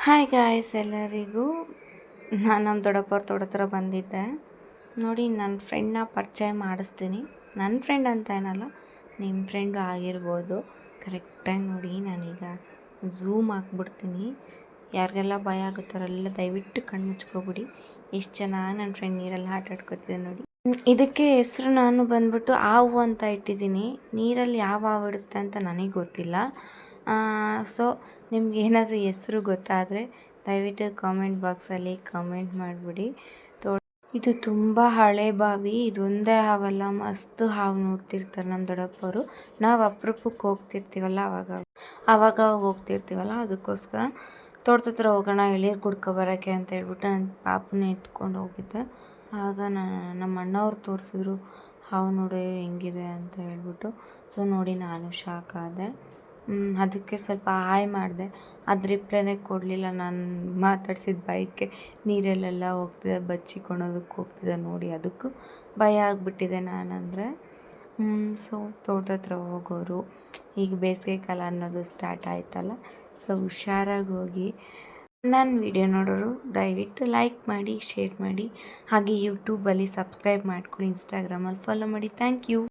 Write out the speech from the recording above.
Hi guys ಎಲ್ಲರಿಗೂ. ನಾನು ನಮ್ಮ ದೊಡ್ಡಪ್ಪವ್ರ ತೋಟ ಹತ್ರ ಬಂದಿದ್ದೆ. ನೋಡಿ, ನನ್ನ ಫ್ರೆಂಡ್ನ ಪರಿಚಯ ಮಾಡಿಸ್ತೀನಿ. ನನ್ನ ಫ್ರೆಂಡ್ ಅಂತ ಏನಲ್ಲ, ನಿಮ್ಮ ಫ್ರೆಂಡು ಆಗಿರ್ಬೋದು. ಕರೆಕ್ಟಾಗಿ ನೋಡಿ, ನಾನೀಗ ಝೂಮ್ ಹಾಕ್ಬಿಡ್ತೀನಿ. ಯಾರಿಗೆಲ್ಲ ಭಯ ಆಗುತ್ತಾರಲ್ಲ ದಯವಿಟ್ಟು ಕಣ್ಣು ಮುಚ್ಕೊಬಿಡಿ. ಎಷ್ಟು ಚೆನ್ನಾಗಿ ನನ್ನ ಫ್ರೆಂಡ್ ನೀರಲ್ಲಿ ಆಟ ಆಡ್ಕೊತಿದ್ದೆ ನೋಡಿ. ಇದಕ್ಕೆ ಹೆಸರು ನಾನು ಬಂದ್ಬಿಟ್ಟು ಹಾವು ಅಂತ ಇಟ್ಟಿದ್ದೀನಿ. ನೀರಲ್ಲಿ ಯಾವ ಹಾವು ಇಡುತ್ತೆ ಅಂತ ನನಗೆ ಗೊತ್ತಿಲ್ಲ. ಸೊ ನಿಮ್ಗೆ ಏನಾದರೂ ಹೆಸರು ಗೊತ್ತಾದರೆ ದಯವಿಟ್ಟು ಕಾಮೆಂಟ್ ಬಾಕ್ಸಲ್ಲಿ ಕಾಮೆಂಟ್ ಮಾಡಿಬಿಡಿ. ಇದು ತುಂಬ ಹಳೆ ಬಾವಿ. ಇದೊಂದೇ ಹಾವಲ್ಲ, ಮಸ್ತ್ ಹಾವು ನೋಡ್ತಿರ್ತಾರೆ ನಮ್ಮ ದೊಡ್ಡಪ್ಪವರು. ನಾವು ಅಪರೂಪಕ್ಕೆ ಹೋಗ್ತಿರ್ತೀವಲ್ಲ, ಆವಾಗ ಹೋಗ್ತಿರ್ತೀವಲ್ಲ, ಅದಕ್ಕೋಸ್ಕರ ತೋಟದ ಹತ್ರ ಹೋಗೋಣ ಎಳೀರು ಕುಡ್ಕೊಬರೋಕ್ಕೆ ಅಂತ ಹೇಳ್ಬಿಟ್ಟು ನನ್ನ ಪಾಪನ ಎತ್ಕೊಂಡು ಹೋಗಿದ್ದೆ. ಆಗ ನಮ್ಮ ಅಣ್ಣವ್ರು ತೋರಿಸಿದ್ರು, ಹಾವು ನೋಡಿ ಹೆಂಗಿದೆ ಅಂತ ಹೇಳ್ಬಿಟ್ಟು. ಸೊ ನೋಡಿ, ನಾನು ಶಾಕ್ ಆದೆ. ಅದಕ್ಕೆ ಸ್ವಲ್ಪ ಹಾಯ್ ಮಾಡಿದೆ. ಅದು ರಿಪ್ಲೈನೇ ಕೊಡಲಿಲ್ಲ. ನಾನು ಮಾತಾಡ್ಸಿದ ಬೈಕ್ಗೆ ನೀರಲ್ಲೆಲ್ಲ ಹೋಗ್ತಿದ್ದೆ, ಬಚ್ಚಿಕೊಳೋದಕ್ಕೆ ಹೋಗ್ತಿದ್ದೆ ನೋಡಿ. ಅದಕ್ಕೂ ಭಯ ಆಗಿಬಿಟ್ಟಿದೆ ನಾನಂದರೆ. ಸೊ ತೋಟದ ಹತ್ರ ಹೋಗೋರು, ಈಗ ಬೇಸಿಗೆ ಕಾಲ ಅನ್ನೋದು ಸ್ಟಾರ್ಟ್ ಆಯ್ತಲ್ಲ, ಸೊ ಹುಷಾರಾಗಿ ಹೋಗಿ. ನನ್ನ ವಿಡಿಯೋ ನೋಡೋರು ದಯವಿಟ್ಟು ಲೈಕ್ ಮಾಡಿ, ಶೇರ್ ಮಾಡಿ, ಹಾಗೆ ಯೂಟ್ಯೂಬಲ್ಲಿ ಸಬ್ಸ್ಕ್ರೈಬ್ ಮಾಡ್ಕೊಳ್ಳಿ, ಇನ್ಸ್ಟಾಗ್ರಾಮಲ್ಲಿ ಫಾಲೋ ಮಾಡಿ. Thank you.